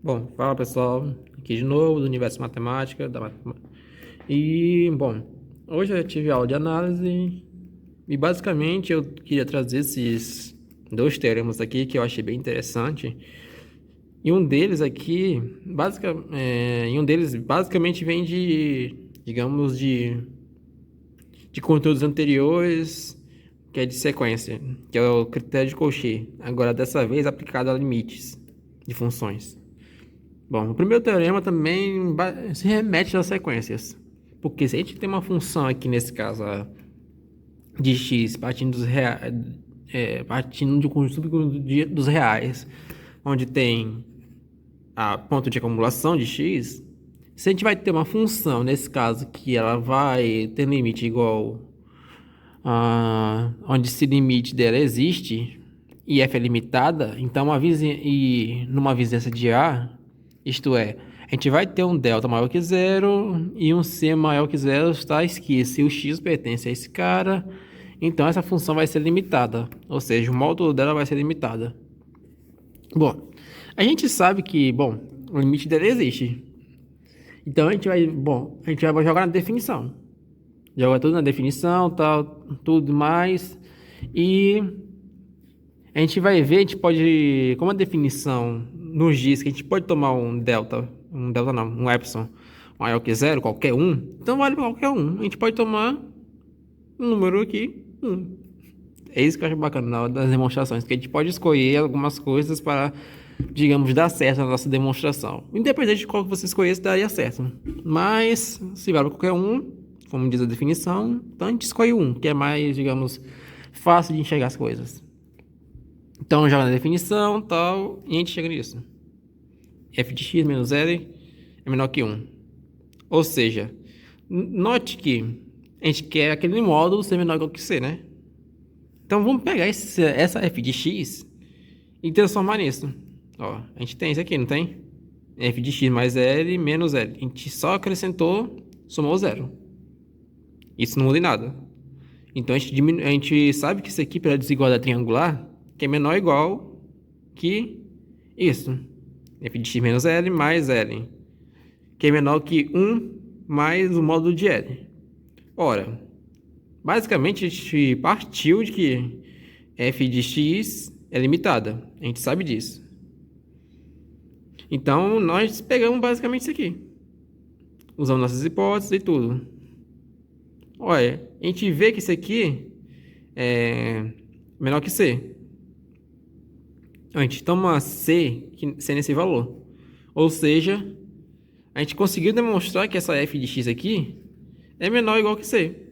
Bom, fala pessoal, aqui de novo do Universo Matemática, e bom, hoje eu tive aula de análise e basicamente eu queria trazer esses dois teoremas aqui que eu achei bem interessante. E um deles aqui, basicamente vem de, digamos, de conteúdos anteriores, que é de sequência, que é o critério de Cauchy, agora dessa vez aplicado a limites de funções. Bom, o primeiro teorema também se remete às sequências. Porque se a gente tem uma função aqui, nesse caso, de x partindo partindo de um conjunto dos reais, onde tem a ponto de acumulação de x, se a gente vai ter uma função, nesse caso, que ela vai ter limite igual a onde esse limite dela existe, e f é limitada, então e numa vizinhança de A, isto é, a gente vai ter um delta maior que zero e um c maior que zero, está que se o x pertence a esse cara, então essa função vai ser limitada, ou seja, o módulo dela vai ser limitada. Bom, a gente sabe que, bom, o limite dela existe. Então a gente vai jogar na definição. Joga tudo na definição, tal, tudo mais. E a gente vai ver, a gente pode, como a definição nos diz que a gente pode tomar um delta não, um epsilon maior que zero, qualquer um, então vale para qualquer um. A gente pode tomar um número aqui, um. É isso que eu acho bacana na hora das demonstrações, que a gente pode escolher algumas coisas para, digamos, dar certo na nossa demonstração. Independente de qual que você escolhesse, daria certo. Mas, se vale para qualquer um, como diz a definição, então a gente escolhe um, que é mais, digamos, fácil de enxergar as coisas. Então, joga na definição, tal, e a gente chega nisso. F de x menos L é menor que 1. Ou seja, note que a gente quer aquele módulo ser menor que C, né? Então, vamos pegar essa f de x e transformar nisso. Ó, a gente tem isso aqui, não tem? F de x mais L menos L. A gente só acrescentou, somou zero. Isso não muda em nada. Então, a gente sabe que isso aqui, pela desigualdade triangular, que é menor ou igual que isso. F de x menos L mais L, que é menor que 1 mais o módulo de L. Ora, basicamente a gente partiu de que f de x é limitada. A gente sabe disso. Então, nós pegamos basicamente isso aqui. Usamos nossas hipóteses e tudo. Olha, a gente vê que isso aqui é menor que C. A gente toma C, C nesse valor. Ou seja, a gente conseguiu demonstrar que essa f de x aqui é menor ou igual que C,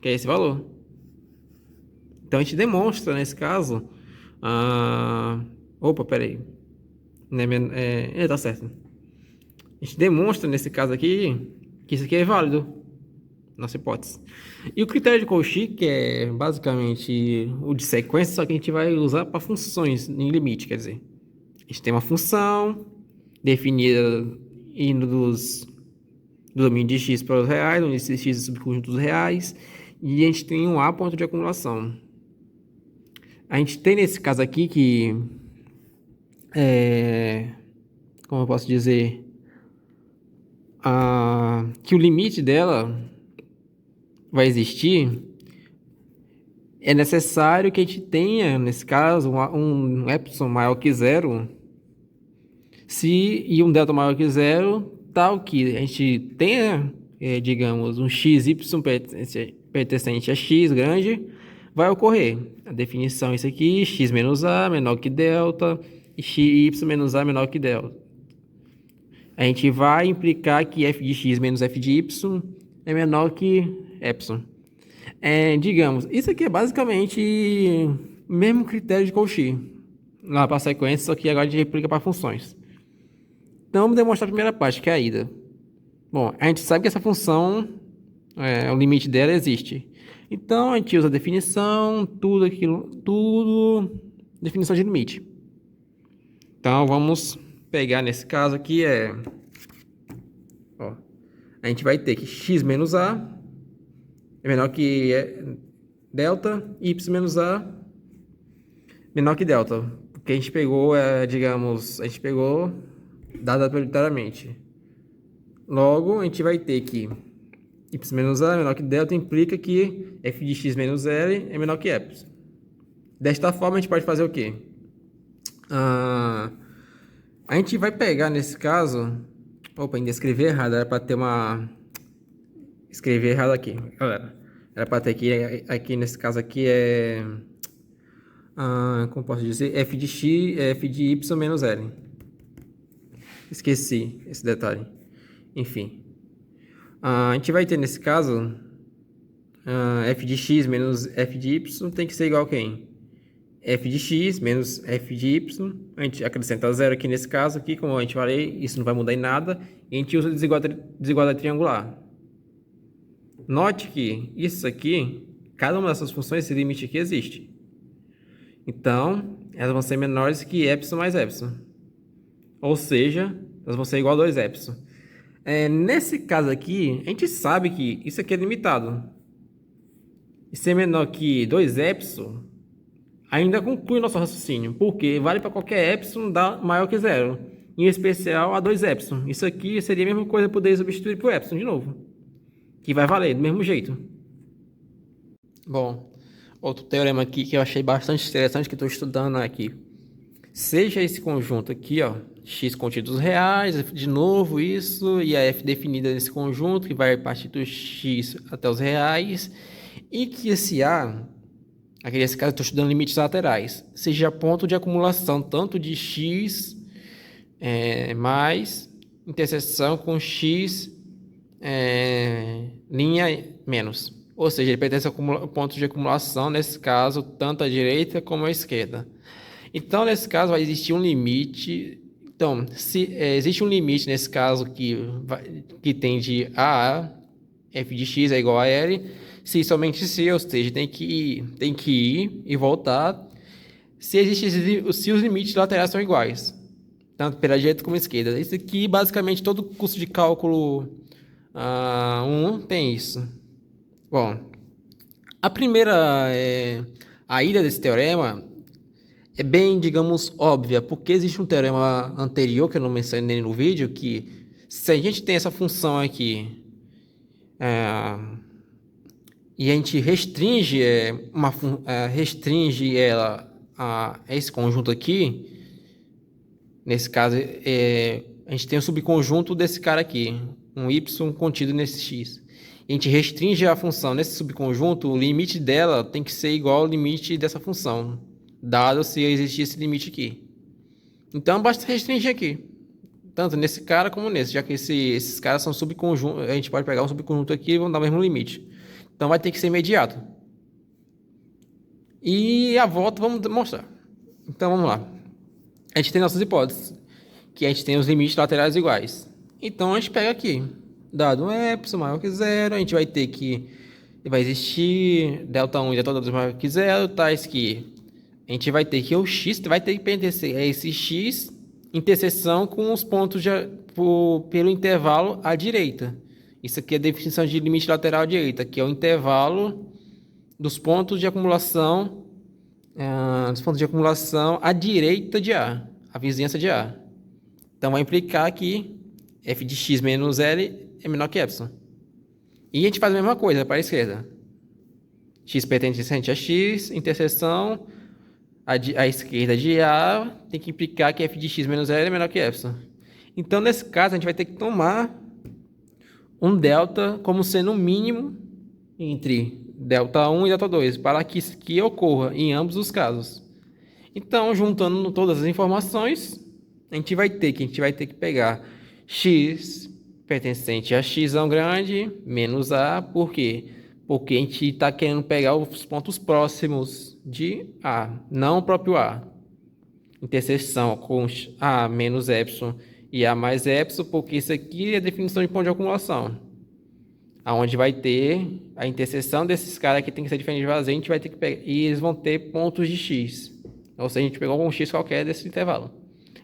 que é esse valor. Então a gente demonstra, nesse caso, opa, peraí. Tá certo. A gente demonstra, nesse caso aqui, que isso aqui é válido, nossa hipótese. E o critério de Cauchy, que é basicamente o de sequência, só que a gente vai usar para funções em limite, quer dizer. A gente tem uma função definida indo do domínio de x para os reais, onde esse x é subconjunto dos reais, e a gente tem um A ponto de acumulação. A gente tem nesse caso aqui que, como eu posso dizer, que o limite dela vai existir, é necessário que a gente tenha, nesse caso, um epsilon maior que zero, e um delta maior que zero, tal que a gente tenha, digamos, um xy pertencente a x grande, vai ocorrer. A definição é isso aqui, x menos a menor que delta, e y menos a menor que delta. A gente vai implicar que f de x menos f de y é menor que epsilon. Digamos, isso aqui é basicamente o mesmo critério de Cauchy lá para a sequência, só que agora a gente replica para funções. Então, vamos demonstrar a primeira parte, que é a ida. Bom, a gente sabe que essa função, o limite dela existe. Então, a gente usa a definição, tudo aquilo, tudo, definição de limite. Então, vamos pegar nesse caso aqui, a gente vai ter que x menos a é menor que delta, y menos a menor que delta. Porque a gente pegou, digamos, a gente pegou dada aleatoriamente. Logo, a gente vai ter que y menos a é menor que delta implica que f de x menos l é menor que epsilon. Desta forma, a gente pode fazer o quê? A gente vai pegar nesse caso... Opa, ainda escrevi errado, era para ter uma... Escrevi errado aqui, galera. Era para ter aqui nesse caso aqui é... como posso dizer? F de x, f de y menos l. Esqueci esse detalhe. Enfim. A gente vai ter nesse caso... f de x menos f de y tem que ser igual a quem? F de x menos f de y, a gente acrescenta zero aqui nesse caso, aqui, como a gente falei, isso não vai mudar em nada, e a gente usa desigualdade triangular. Note que isso aqui, cada uma dessas funções, esse limite aqui existe. Então, elas vão ser menores que epsilon mais epsilon. Ou seja, elas vão ser igual a 2 epsilon. Nesse caso aqui, a gente sabe que isso aqui é limitado. E ser menor que 2 epsilon ainda conclui nosso raciocínio, porque vale para qualquer epsilon maior que zero, em especial a 2 epsilon. Isso aqui seria a mesma coisa poder substituir por epsilon de novo, que vai valer do mesmo jeito. Bom, outro teorema aqui que eu achei bastante interessante, que estou estudando aqui. Seja esse conjunto aqui, ó, x contidos reais, de novo isso, e a f definida nesse conjunto, que vai partir do x até os reais, e que esse a... Aqui nesse caso, estou estudando limites laterais. Seja ponto de acumulação tanto de x mais interseção com x linha menos. Ou seja, ele pertence ao ponto de acumulação, nesse caso, tanto à direita como à esquerda. Então, nesse caso, vai existir um limite. Então, se existe um limite, nesse caso, que tende a f de x é igual a L, se somente se, ou seja, tem que ir e voltar, se os limites laterais são iguais, tanto pela direita como pela esquerda. Isso aqui, basicamente, todo curso de cálculo 1 tem isso. Bom, a primeira a ida desse teorema é bem, digamos, óbvia, porque existe um teorema anterior, que eu não mencionei no vídeo, que se a gente tem essa função aqui, e a gente restringe, restringe ela a esse conjunto aqui, nesse caso, a gente tem o subconjunto desse cara aqui, um y contido nesse x. E a gente restringe a função nesse subconjunto, o limite dela tem que ser igual ao limite dessa função, dado se existir esse limite aqui. Então, basta restringir aqui, tanto nesse cara como nesse, já que esses caras são subconjuntos, a gente pode pegar um subconjunto aqui e vão dar o mesmo limite. Então, vai ter que ser imediato. E a volta vamos demonstrar. Então, vamos lá. A gente tem nossas hipóteses, que a gente tem os limites laterais iguais. Então, a gente pega aqui, dado um epsilon maior que zero, a gente vai ter que vai existir delta1 e delta2 maior que zero, tais que a gente vai ter que o x vai ter que pertencer a esse x interseção com os pontos pelo intervalo à direita. Isso aqui é a definição de limite lateral à direita, que é o intervalo dos pontos de acumulação, à direita de A, a vizinhança de A. Então, vai implicar que f de x menos L é menor que epsilon. E a gente faz a mesma coisa para a esquerda. X pertencente a x, interseção à esquerda de A, tem que implicar que f de x menos L é menor que epsilon. Então, nesse caso, a gente vai ter que tomar um delta como sendo o mínimo entre delta 1 e delta 2, para que isso aqui ocorra em ambos os casos. Então, juntando todas as informações, a gente vai ter que pegar x pertencente a x grande menos a, por quê? Porque a gente está querendo pegar os pontos próximos de A, não o próprio A. Interseção com A menos epsilon e A mais epsilon, porque isso aqui é a definição de ponto de acumulação. Aonde vai ter a interseção desses caras que tem que ser diferente de vazio, a gente vai ter que pegar, e eles vão ter pontos de x. Ou seja, a gente pegou um x qualquer desse intervalo.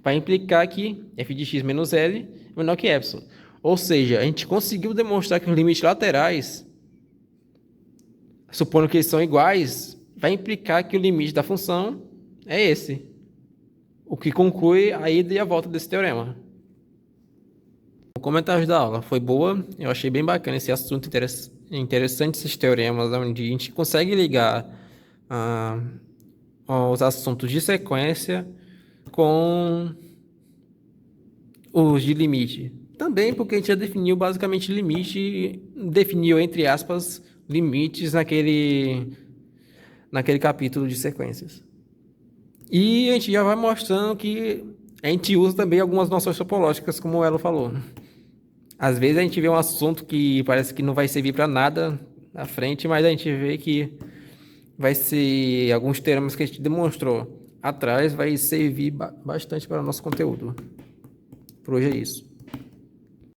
Vai implicar que f de x menos L é menor que epsilon. Ou seja, a gente conseguiu demonstrar que os limites laterais, supondo que eles são iguais, vai implicar que o limite da função é esse. O que conclui a ida e a volta desse teorema. O comentário da aula foi boa, eu achei bem bacana esse assunto, interessante esses teoremas, onde a gente consegue ligar ah, os assuntos de sequência com os de limite. Também porque a gente já definiu basicamente limite, definiu entre aspas limites naquele capítulo de sequências. E a gente já vai mostrando que a gente usa também algumas noções topológicas, como ela falou. Às vezes a gente vê um assunto que parece que não vai servir para nada na frente, mas a gente vê que vai ser alguns termos que a gente demonstrou atrás vai servir bastante para o nosso conteúdo. Por hoje é isso.